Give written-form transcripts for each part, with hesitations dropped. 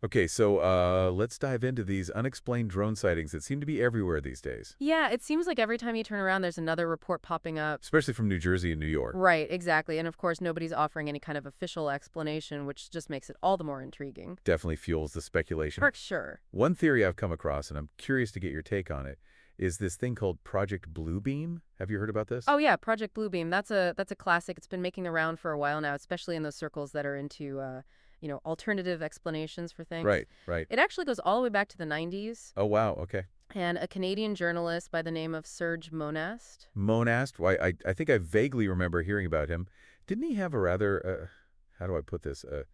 Okay, so let's dive into these unexplained drone sightings that seem to be everywhere these days, Yeah, it seems like every time you turn around, there's another report popping up. especially from New Jersey and New York. Right, exactly. And of course, nobody's offering any kind of official explanation, which just makes it all the more intriguing. Definitely fuels the speculation. For sure. One theory I've come across, and I'm curious to get your take on it, is this thing called Project Bluebeam. Have you heard about this? Oh yeah, Project Bluebeam. That's a classic. It's been making the round for a while now, especially in those circles that are into alternative explanations for things. Right, right. It actually goes all the way back to the 90s, Oh, wow, okay. and a Canadian journalist by the name of Serge Monast. Monast, why, I think I vaguely remember hearing about him. Didn't he have a rather, how do I put this, a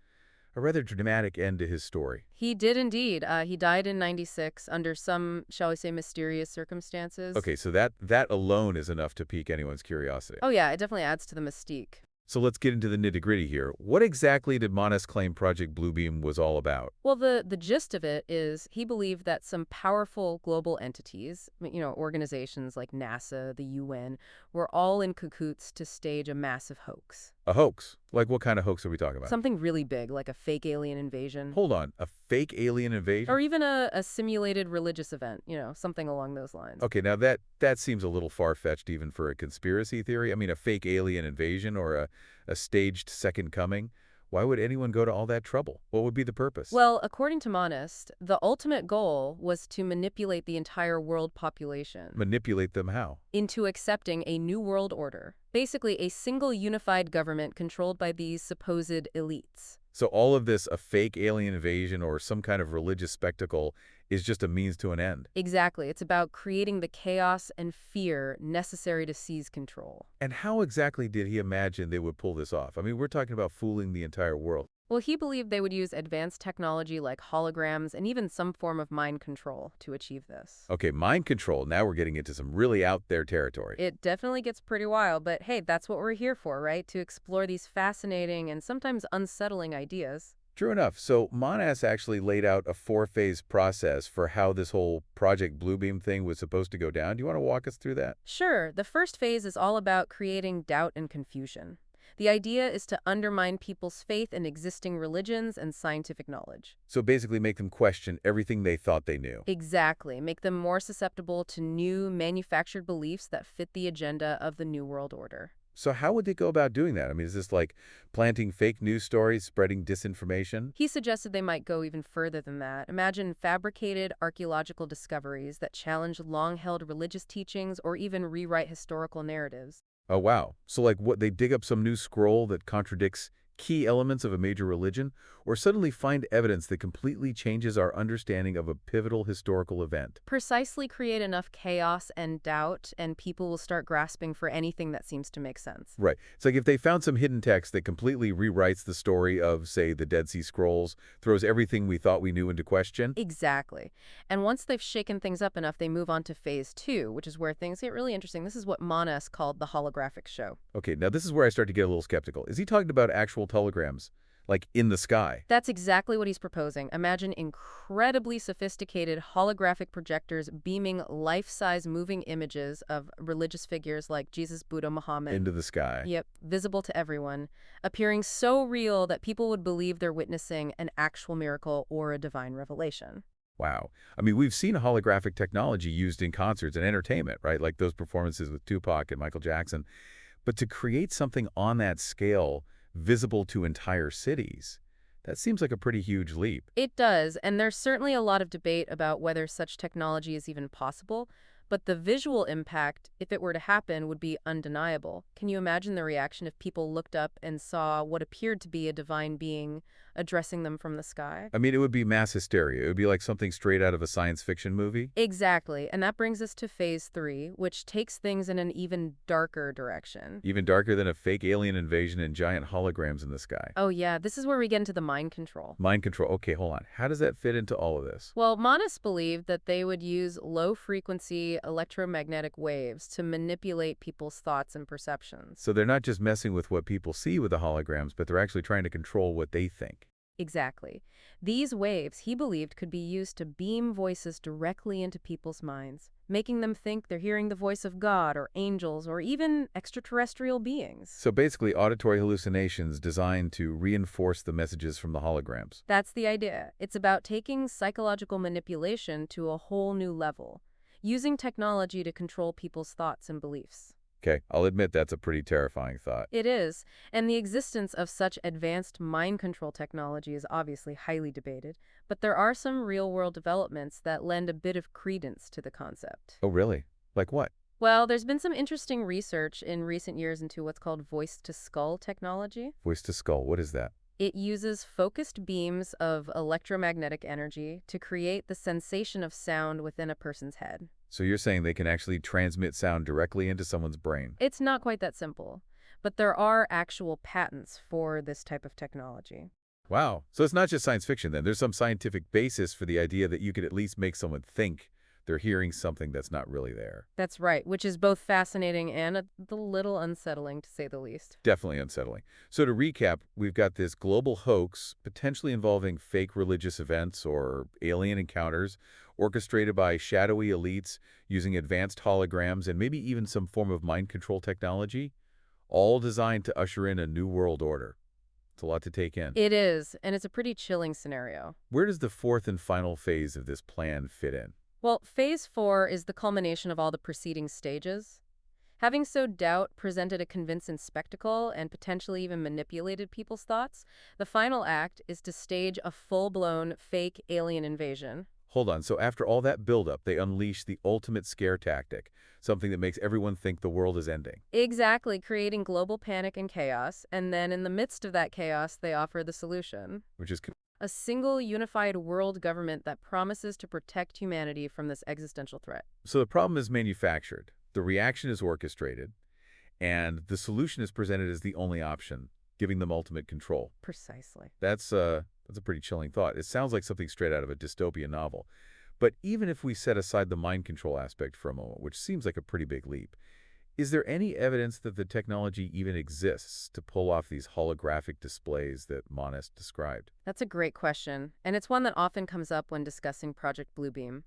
rather dramatic end to his story? He did indeed. He died in 96 under some, shall we say, mysterious circumstances. Okay, so that alone is enough to pique anyone's curiosity. Oh yeah, it definitely adds to the mystique. So let's get into the nitty-gritty here. What exactly did Monast claim Project Bluebeam was all about? Well, the gist of it is he believed that some powerful global entities, organizations like NASA, the UN, were all in cahoots to stage a massive hoax. A hoax? Like what kind of hoax are we talking about? Something really big, like a fake alien invasion. Hold on, a fake alien invasion? Or even a simulated religious event, something along those lines. Okay, now that seems a little far-fetched even for a conspiracy theory. I mean, a fake alien invasion or a staged second coming. Why would anyone go to all that trouble? What would be the purpose? Well, according to Monist, the ultimate goal was to manipulate the entire world population Manipulate them how? into accepting a new world order. Basically, a single unified government controlled by these supposed elites. So all of this, a fake alien invasion or some kind of religious spectacle, is just a means to an end. Exactly. It's about creating the chaos and fear necessary to seize control. And how exactly did he imagine they would pull this off? I mean, we're talking about fooling the entire world. Well, he believed they would use advanced technology like holograms and even some form of mind control to achieve this. Okay, mind control. Now we're getting into some really out there territory. It definitely gets pretty wild, but hey, that's what we're here for, right? To explore these fascinating and sometimes unsettling ideas. True enough. So Monash actually laid out a four-phase process for how this whole Project Bluebeam thing was supposed to go down. Do you want to walk us through that? Sure, the first phase is all about creating doubt and confusion. The idea is to undermine people's faith in existing religions and scientific knowledge. So basically make them question everything they thought they knew. Exactly. Make them more susceptible to new manufactured beliefs that fit the agenda of the New World Order. So how would they go about doing that? I mean, is this like planting fake news stories, spreading disinformation? He suggested they might go even further than that. Imagine fabricated archaeological discoveries that challenge long-held religious teachings or even rewrite historical narratives. Oh, wow. So like what, they dig up some new scroll that contradicts key elements of a major religion, or suddenly find evidence that completely changes our understanding of a pivotal historical event? Precisely create enough chaos and doubt, and people will start grasping for anything that seems to make sense. Right. It's like if they found some hidden text that completely rewrites the story of, say, the Dead Sea Scrolls, throws everything we thought we knew into question. Exactly. And once they've shaken things up enough, they move on to phase two, which is where things get really interesting. This is what Monas called the holographic show. Okay, now this is where I start to get a little skeptical. Is he talking about actual holograms, like in the sky? That's exactly what he's proposing. Imagine incredibly sophisticated holographic projectors beaming life-size moving images of religious figures like Jesus, Buddha, Muhammad. Into the sky. Yep, visible to everyone, appearing so real that people would believe they're witnessing an actual miracle or a divine revelation. Wow. I mean, we've seen holographic technology used in concerts and entertainment, right? Like those performances with Tupac and Michael Jackson. But to create something on that scale, visible to entire cities, that seems like a pretty huge leap. It does, and there's certainly a lot of debate about whether such technology is even possible, but the visual impact, if it were to happen, would be undeniable. Can you imagine the reaction if people looked up and saw what appeared to be a divine being addressing them from the sky? I mean, it would be mass hysteria. It would be like something straight out of a science fiction movie. Exactly, and that brings us to phase three, which takes things in an even darker direction. Even darker than a fake alien invasion and giant holograms in the sky. Oh yeah, this is where we get into the mind control. Mind control. Okay, hold on. How does that fit into all of this? Well, Manas believed that they would use low-frequency electromagnetic waves to manipulate people's thoughts and perceptions. So they're not just messing with what people see with the holograms, but they're actually trying to control what they think. Exactly. These waves, he believed, could be used to beam voices directly into people's minds, making them think they're hearing the voice of God or angels or even extraterrestrial beings. So basically, auditory hallucinations designed to reinforce the messages from the holograms. That's the idea. It's about taking psychological manipulation to a whole new level, using technology to control people's thoughts and beliefs. Okay, I'll admit that's a pretty terrifying thought. It is, and the existence of such advanced mind control technology is obviously highly debated, but there are some real-world developments that lend a bit of credence to the concept. Oh, really? Like what? Well, there's been some interesting research in recent years into what's called voice-to-skull technology. Voice to skull, what is that? It uses focused beams of electromagnetic energy to create the sensation of sound within a person's head. So you're saying they can actually transmit sound directly into someone's brain? It's not quite that simple, but there are actual patents for this type of technology. Wow. So it's not just science fiction then. There's some scientific basis for the idea that you could at least make someone think they're hearing something that's not really there. That's right, which is both fascinating and a little unsettling, to say the least. Definitely unsettling. So to recap, we've got this global hoax potentially involving fake religious events or alien encounters orchestrated by shadowy elites using advanced holograms and maybe even some form of mind control technology, all designed to usher in a new world order. It's a lot to take in. It is, and it's a pretty chilling scenario. Where does the fourth and final phase of this plan fit in? Well, phase 4 is the culmination of all the preceding stages. Having sowed doubt, presented a convincing spectacle, and potentially even manipulated people's thoughts, the final act is to stage a full-blown fake alien invasion. Hold on, so after all that buildup, they unleash the ultimate scare tactic, something that makes everyone think the world is ending. Exactly, creating global panic and chaos, and then in the midst of that chaos, they offer the solution. Which is, A single unified world government that promises to protect humanity from this existential threat. so the problem is manufactured, the reaction is orchestrated, and the solution is presented as the only option, giving them ultimate control. Precisely. That's a pretty chilling thought. It sounds like something straight out of a dystopian novel. But even if we set aside the mind control aspect for a moment, which seems like a pretty big leap, is there any evidence that the technology even exists to pull off these holographic displays that Monis described? That's a great question, and it's one that often comes up when discussing Project Bluebeam.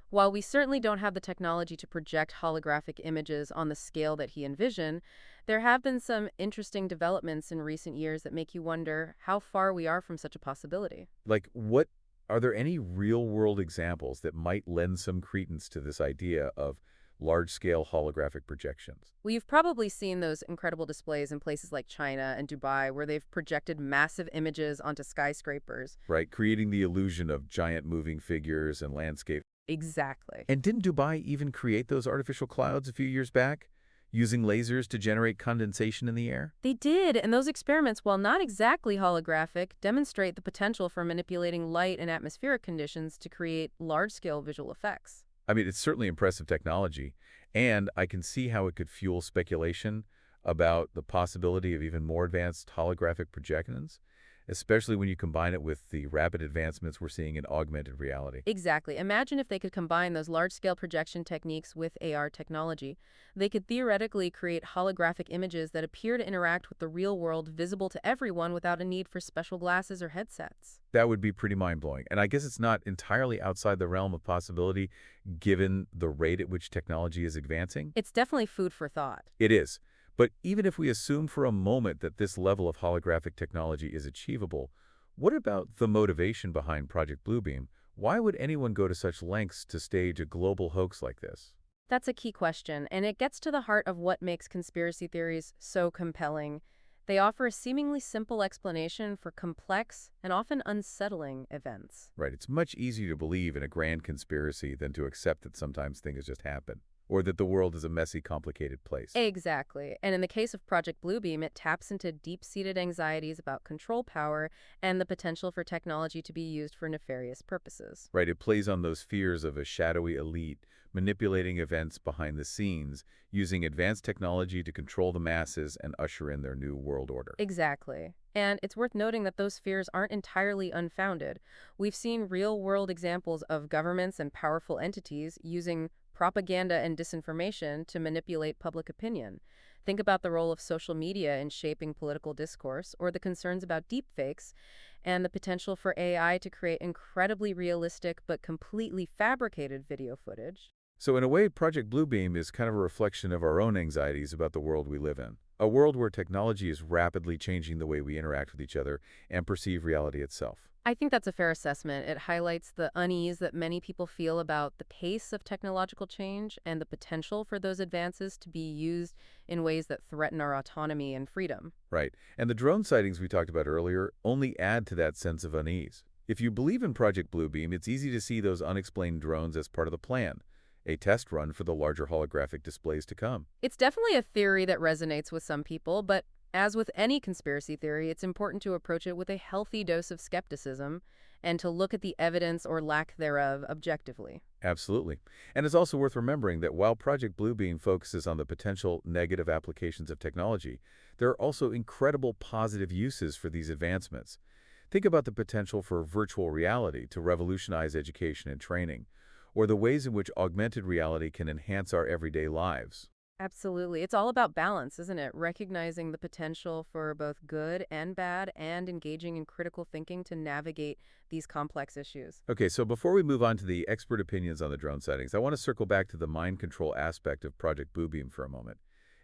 While we certainly don't have the technology to project holographic images on the scale that he envisioned, there have been some interesting developments in recent years that make you wonder how far we are from such a possibility. Like, are there any real-world examples that might lend some credence to this idea of large-scale holographic projections? Well, you've probably seen those incredible displays in places like China and Dubai where they've projected massive images onto skyscrapers. Right, creating the illusion of giant moving figures and landscape. Exactly. And didn't Dubai even create those artificial clouds a few years back, using lasers to generate condensation in the air? They did, and those experiments, while not exactly holographic, demonstrate the potential for manipulating light and atmospheric conditions to create large-scale visual effects. I mean, it's certainly impressive technology, and I can see how it could fuel speculation about the possibility of even more advanced holographic projections, especially when you combine it with the rapid advancements we're seeing in augmented reality. Exactly. Imagine if they could combine those large-scale projection techniques with AR technology. They could theoretically create holographic images that appear to interact with the real world, visible to everyone without a need for special glasses or headsets. That would be pretty mind-blowing, and I guess it's not entirely outside the realm of possibility given the rate at which technology is advancing. It's definitely food for thought. It is. But even if we assume for a moment that this level of holographic technology is achievable, what about the motivation behind Project Bluebeam? Why would anyone go to such lengths to stage a global hoax like this? That's a key question, and it gets to the heart of what makes conspiracy theories so compelling. They offer a seemingly simple explanation for complex and often unsettling events. Right, it's much easier to believe in a grand conspiracy than to accept that sometimes things just happen, or that the world is a messy, complicated place. Exactly. And in the case of Project Bluebeam, it taps into deep-seated anxieties about control power and the potential for technology to be used for nefarious purposes. Right, it plays on those fears of a shadowy elite manipulating events behind the scenes, using advanced technology to control the masses and usher in their new world order. Exactly. And it's worth noting that those fears aren't entirely unfounded. We've seen real-world examples of governments and powerful entities using propaganda and disinformation to manipulate public opinion. Think about the role of social media in shaping political discourse, or the concerns about deepfakes, and the potential for AI to create incredibly realistic but completely fabricated video footage. So in a way, Project Bluebeam is kind of a reflection of our own anxieties about the world we live in. A world where technology is rapidly changing the way we interact with each other and perceive reality itself. I think that's a fair assessment. It highlights the unease that many people feel about the pace of technological change and the potential for those advances to be used in ways that threaten our autonomy and freedom. Right. And the drone sightings we talked about earlier only add to that sense of unease. If you believe in Project Bluebeam, it's easy to see those unexplained drones as part of the plan, a test run for the larger holographic displays to come. It's definitely a theory that resonates with some people, but as with any conspiracy theory, it's important to approach it with a healthy dose of skepticism and to look at the evidence or lack thereof objectively. Absolutely. And it's also worth remembering that while Project Bluebeam focuses on the potential negative applications of technology, there are also incredible positive uses for these advancements. Think about the potential for virtual reality to revolutionize education and training, or the ways in which augmented reality can enhance our everyday lives. Absolutely. It's all about balance, isn't it? Recognizing the potential for both good and bad and engaging in critical thinking to navigate these complex issues. Okay, so before we move on to the expert opinions on the drone sightings, I want to circle back to the mind control aspect of Project Bluebeam for a moment.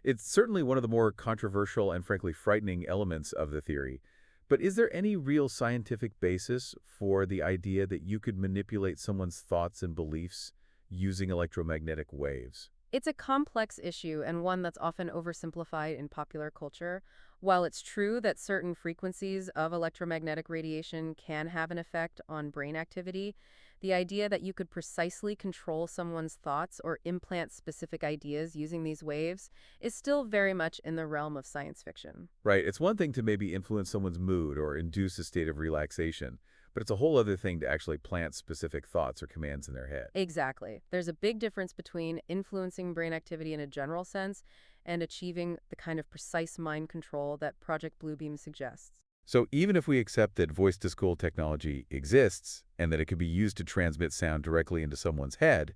It's certainly one of the more controversial and frankly frightening elements of the theory. But is there any real scientific basis for the idea that you could manipulate someone's thoughts and beliefs using electromagnetic waves? It's a complex issue and one that's often oversimplified in popular culture. While it's true that certain frequencies of electromagnetic radiation can have an effect on brain activity, the idea that you could precisely control someone's thoughts or implant specific ideas using these waves is still very much in the realm of science fiction. Right, it's one thing to maybe influence someone's mood or induce a state of relaxation, but it's a whole other thing to actually plant specific thoughts or commands in their head. Exactly. There's a big difference between influencing brain activity in a general sense and achieving the kind of precise mind control that Project Bluebeam suggests. So even if we accept that voice-to-skull technology exists and that it could be used to transmit sound directly into someone's head,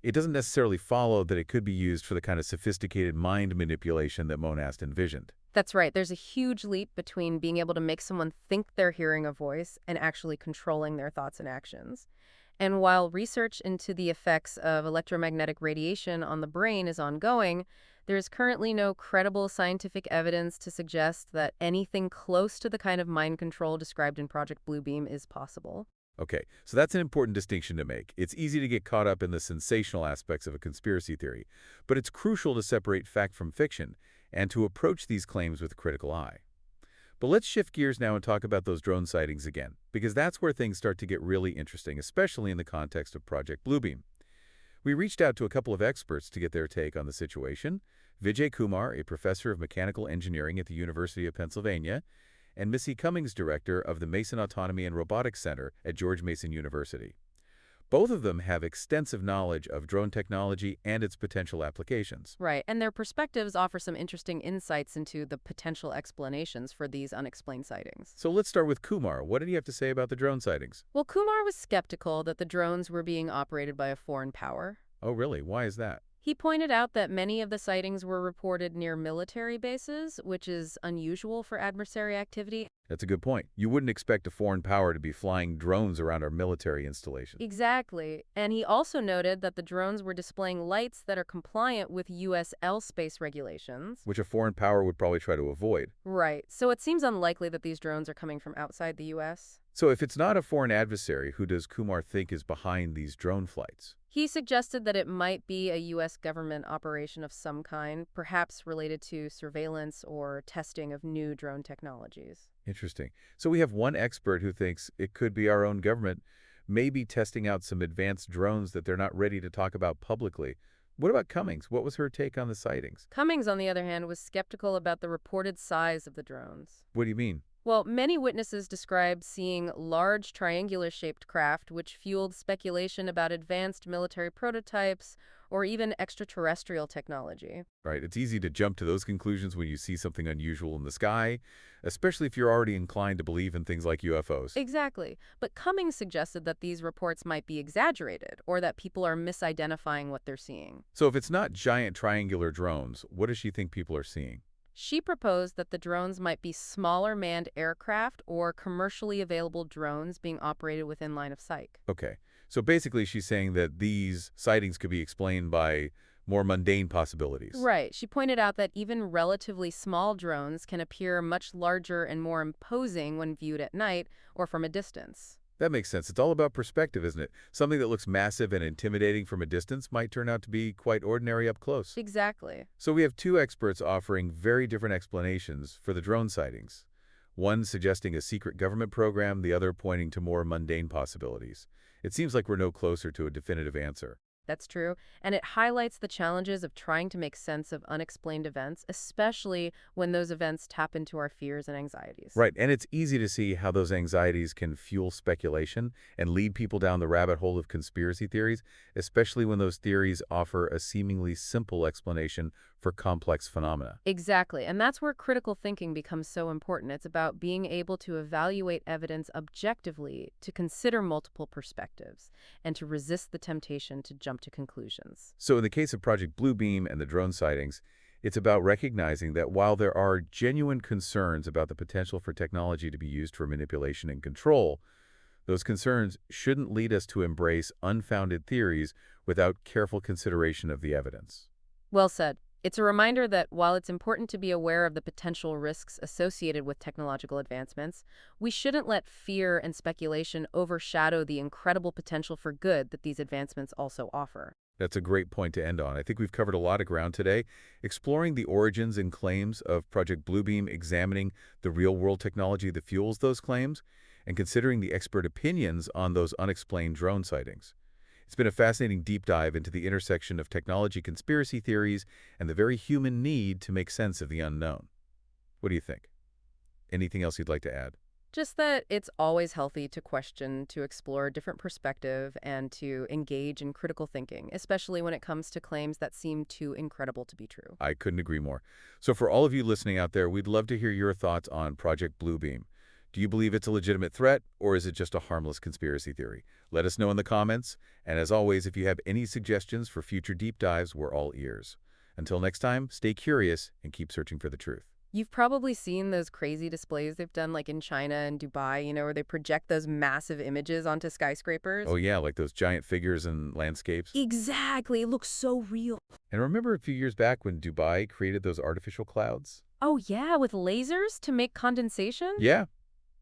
it doesn't necessarily follow that it could be used for the kind of sophisticated mind manipulation that Monast envisioned. That's right. There's a huge leap between being able to make someone think they're hearing a voice and actually controlling their thoughts and actions. And while research into the effects of electromagnetic radiation on the brain is ongoing, there is currently no credible scientific evidence to suggest that anything close to the kind of mind control described in Project Bluebeam is possible. Okay, so that's an important distinction to make. It's easy to get caught up in the sensational aspects of a conspiracy theory, but it's crucial to separate fact from fiction and to approach these claims with a critical eye. But let's shift gears now and talk about those drone sightings again, because that's where things start to get really interesting, especially in the context of Project Bluebeam. We reached out to a couple of experts to get their take on the situation: Vijay Kumar, a professor of mechanical engineering at the University of Pennsylvania, and Missy Cummings, director of the Mason Autonomy and Robotics Center at George Mason University. Both of them have extensive knowledge of drone technology and its potential applications. Right, and their perspectives offer some interesting insights into the potential explanations for these unexplained sightings. So let's start with Kumar. What did he have to say about the drone sightings? Well, Kumar was skeptical that the drones were being operated by a foreign power. Oh, really? Why is that? He pointed out that many of the sightings were reported near military bases, which is unusual for adversary activity. That's a good point. You wouldn't expect a foreign power to be flying drones around our military installations. Exactly. And he also noted that the drones were displaying lights that are compliant with U.S. space regulations. Which a foreign power would probably try to avoid. Right. So it seems unlikely that these drones are coming from outside the U.S. So if it's not a foreign adversary, who does Kumar think is behind these drone flights? He suggested that it might be a U.S. government operation of some kind, perhaps related to surveillance or testing of new drone technologies. Interesting. So we have one expert who thinks it could be our own government, maybe testing out some advanced drones that they're not ready to talk about publicly. What about Cummings? What was her take on the sightings? Cummings, on the other hand, was skeptical about the reported size of the drones. What do you mean? Well, many witnesses described seeing large triangular-shaped craft, which fueled speculation about advanced military prototypes or even extraterrestrial technology. Right, it's easy to jump to those conclusions when you see something unusual in the sky, especially if you're already inclined to believe in things like UFOs. Exactly. But Cummings suggested that these reports might be exaggerated or that people are misidentifying what they're seeing. So if it's not giant triangular drones, what does she think people are seeing? She proposed that the drones might be smaller manned aircraft or commercially available drones being operated within line of sight. Okay. So basically she's saying that these sightings could be explained by more mundane possibilities. Right. She pointed out that even relatively small drones can appear much larger and more imposing when viewed at night or from a distance. That makes sense. It's all about perspective, isn't it? Something that looks massive and intimidating from a distance might turn out to be quite ordinary up close. Exactly. So we have two experts offering very different explanations for the drone sightings. One suggesting a secret government program, the other pointing to more mundane possibilities. It seems like we're no closer to a definitive answer. That's true. And it highlights the challenges of trying to make sense of unexplained events, especially when those events tap into our fears and anxieties. Right, and it's easy to see how those anxieties can fuel speculation and lead people down the rabbit hole of conspiracy theories, especially when those theories offer a seemingly simple explanation for complex phenomena. Exactly. And that's where critical thinking becomes so important. It's about being able to evaluate evidence objectively, to consider multiple perspectives, and to resist the temptation to jump to conclusions. So in the case of Project Bluebeam and the drone sightings, it's about recognizing that while there are genuine concerns about the potential for technology to be used for manipulation and control, those concerns shouldn't lead us to embrace unfounded theories without careful consideration of the evidence. Well said. It's a reminder that while it's important to be aware of the potential risks associated with technological advancements, we shouldn't let fear and speculation overshadow the incredible potential for good that these advancements also offer. That's a great point to end on. I think we've covered a lot of ground today, exploring the origins and claims of Project Bluebeam, examining the real-world technology that fuels those claims, and considering the expert opinions on those unexplained drone sightings. It's been a fascinating deep dive into the intersection of technology conspiracy theories and the very human need to make sense of the unknown. What do you think? Anything else you'd like to add? Just that it's always healthy to question, to explore a different perspective, and to engage in critical thinking, especially when it comes to claims that seem too incredible to be true. I couldn't agree more. So for all of you listening out there, we'd love to hear your thoughts on Project Bluebeam. Do you believe it's a legitimate threat, or is it just a harmless conspiracy theory? Let us know in the comments, and as always, if you have any suggestions for future deep dives, we're all ears. Until next time, stay curious and keep searching for the truth. You've probably seen those crazy displays they've done like in China and Dubai, where they project those massive images onto skyscrapers. Oh yeah, like those giant figures and landscapes. Exactly. It looks so real. And remember a few years back when Dubai created those artificial clouds? Oh, yeah, with lasers to make condensation? Yeah,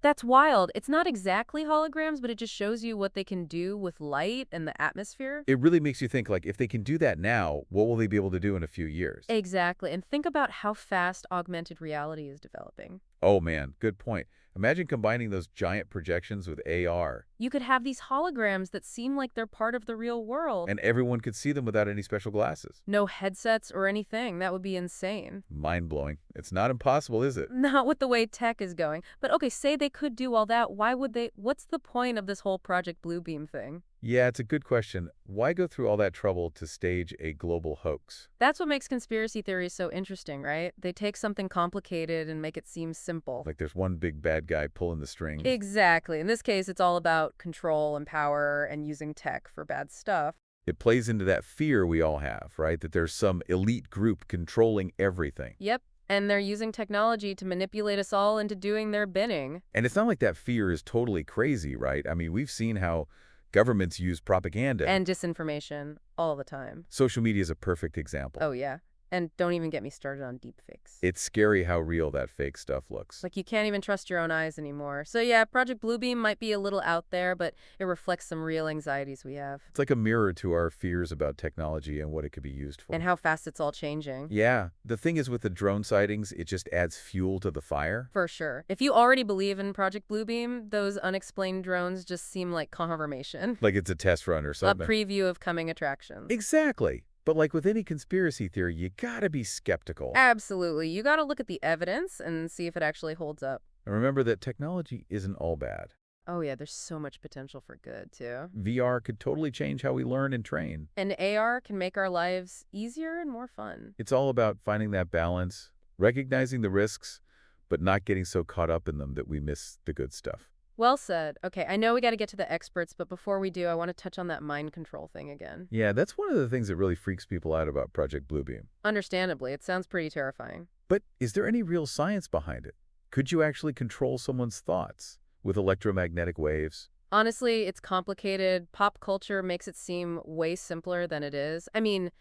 That's wild. It's not exactly holograms, but it just shows you what they can do with light and the atmosphere. it really makes you think, like, if they can do that now, what will they be able to do in a few years? Exactly. And think about how fast augmented reality is developing. Oh man, good point. Imagine combining those giant projections with AR, You could have these holograms that seem like they're part of the real world. and everyone could see them without any special glasses. No headsets or anything. That would be insane. Mind-blowing. It's not impossible, is it? Not with the way tech is going. But okay, say they could do all that. Why would they? What's the point of this whole Project Bluebeam thing? Yeah, it's a good question. Why go through all that trouble to stage a global hoax? That's what makes conspiracy theories so interesting, right? They take something complicated and make it seem simple. Like there's one big bad guy pulling the strings. Exactly. In this case, it's all about control and power and using tech for bad stuff. It plays into that fear we all have, right? That there's some elite group controlling everything. Yep. And they're using technology to manipulate us all into doing their bidding. And it's not like that fear is totally crazy, right? I mean, we've seen how governments use propaganda. And disinformation all the time. Social media is a perfect example. Oh, yeah. And don't even get me started on deepfakes. It's scary how real that fake stuff looks. Like you can't even trust your own eyes anymore. So yeah, Project Bluebeam might be a little out there, but it reflects some real anxieties we have. It's like a mirror to our fears about technology and what it could be used for. And how fast it's all changing. Yeah, the thing is with the drone sightings, it just adds fuel to the fire. For sure. If you already believe in Project Bluebeam, those unexplained drones just seem like confirmation. Like it's a test run or A something. preview of coming attractions. Exactly. But like with any conspiracy theory, you gotta be skeptical. Absolutely. You got to look at the evidence and see if it actually holds up. And remember that technology isn't all bad. Oh yeah, there's so much potential for good, too. VR could totally change how we learn and train. And AR can make our lives easier and more fun. It's all about finding that balance, recognizing the risks, but not getting so caught up in them that we miss the good stuff. Well said. Okay, I know we got to get to the experts, but before we do, I want to touch on that mind control thing again. Yeah, that's one of the things that really freaks people out about Project Bluebeam. Understandably, it sounds pretty terrifying. But is there any real science behind it? Could you actually control someone's thoughts with electromagnetic waves? Honestly, it's complicated. Pop culture makes it seem way simpler than it is. I mean,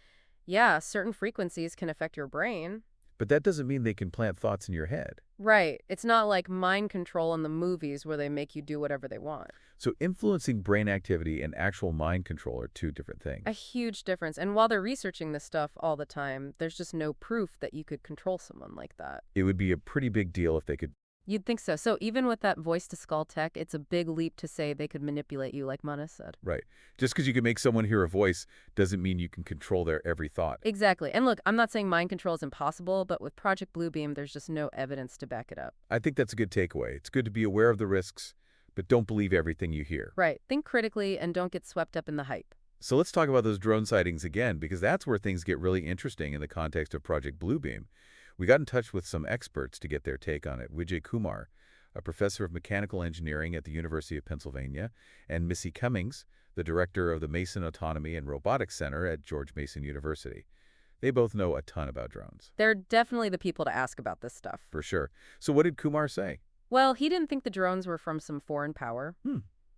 yeah, certain frequencies can affect your brain. But that doesn't mean they can plant thoughts in your head. Right. It's not like mind control in the movies where they make you do whatever they want. So influencing brain activity and actual mind control are two different A things. huge difference. And while they're researching this stuff all the time, there's just no proof that you could control someone like that. It would be a pretty big deal if they could. You'd think so. So even with that voice-to-skull tech, it's a big leap to say they could manipulate you, like Mana said. Right. Just because you can make someone hear a voice doesn't mean you can control their every thought. Exactly. And look, I'm not saying mind control is impossible, but with Project Bluebeam, there's just no evidence to back it up. I think that's a good takeaway. It's good to be aware of the risks, but don't believe everything you hear. Right. Think critically and don't get swept up in the hype. So let's talk about those drone sightings again, because that's where things get really interesting in the context of Project Bluebeam. We got in touch with some experts to get their take on it. Vijay Kumar, a professor of mechanical engineering at the University of Pennsylvania, and Missy Cummings, the director of the Mason Autonomy and Robotics Center at George Mason University. They both know a ton about drones. They're definitely the people to ask about this stuff. For sure. So what did Kumar say? Well, he didn't think the drones were from some foreign power.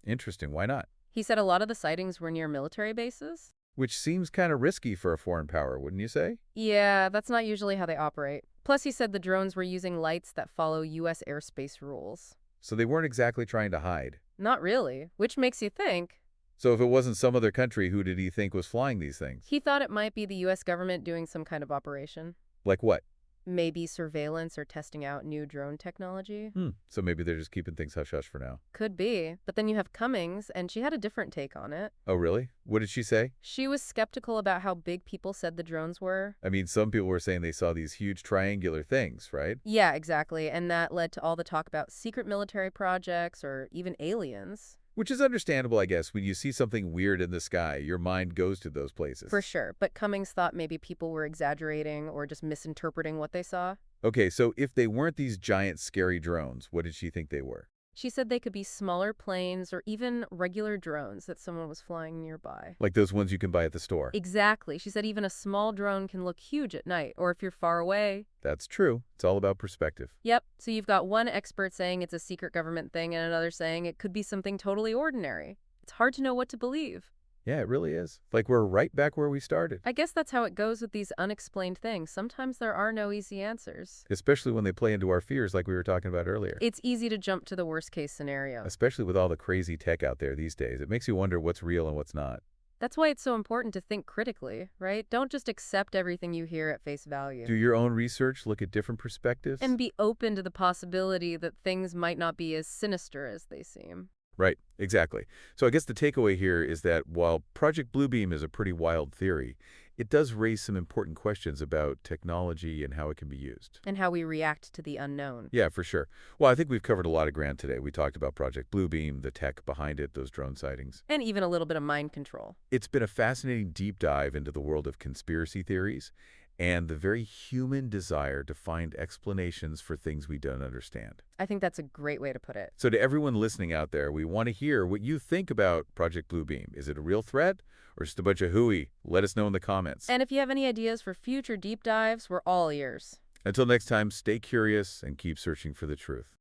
Interesting. Why not? He said a lot of the sightings were near military bases. Which seems kind of risky for a foreign power, wouldn't you say? Yeah, that's not usually how they operate. Plus, he said the drones were using lights that follow U.S. airspace rules. So they weren't exactly trying to hide. Not really, which makes you think. So if it wasn't some other country, who did he think was flying these things? He thought it might be the U.S. government doing some kind of operation. Like what? Maybe surveillance or testing out new drone technology. So maybe they're just keeping things hush-hush for now. Could be. But then you have Cummings, and she had a different take on it. Oh, really? What did she say? She was skeptical about how big people said the drones were. I mean, some people were saying they saw these huge triangular things, right? Yeah, exactly. And that led to all the talk about secret military projects or even aliens. Which is understandable, I guess. When you see something weird in the sky, your mind goes to those places. For sure. But Cummings thought maybe people were exaggerating or just misinterpreting what they saw. Okay, so if they weren't these giant, scary drones, what did she think they were? She said they could be smaller planes or even regular drones that someone was flying nearby. Like those ones you can buy at the store. Exactly. She said even a small drone can look huge at night, or if you're far away. That's true. It's all about perspective. Yep. So you've got one expert saying it's a secret government thing and another saying it could be something totally ordinary. It's hard to know what to believe. Yeah, it really is. Like we're right back where we started. I guess that's how it goes with these unexplained things. Sometimes there are no easy answers. Especially when they play into our fears like we were talking about earlier. It's easy to jump to the worst case scenario. Especially with all the crazy tech out there these days. It makes you wonder what's real and what's not. That's why it's so important to think critically, right? Don't just accept everything you hear at face value. Do your own research, look at different perspectives. And be open to the possibility that things might not be as sinister as they seem. Right, exactly. So I guess the takeaway here is that while Project Bluebeam is a pretty wild theory, it does raise some important questions about technology and how it can be used. And how we react to the unknown. Yeah, for sure. Well, I think we've covered a lot of ground today. We talked about Project Bluebeam, the tech behind it, those drone sightings. And even a little bit of mind control. It's been a fascinating deep dive into the world of conspiracy theories and the very human desire to find explanations for things we don't understand. I think that's a great way to put it. So to everyone listening out there, we want to hear what you think about Project Bluebeam. Is it a real threat or just a bunch of hooey? Let us know in the comments. And if you have any ideas for future deep dives, we're all ears. Until next time, stay curious and keep searching for the truth.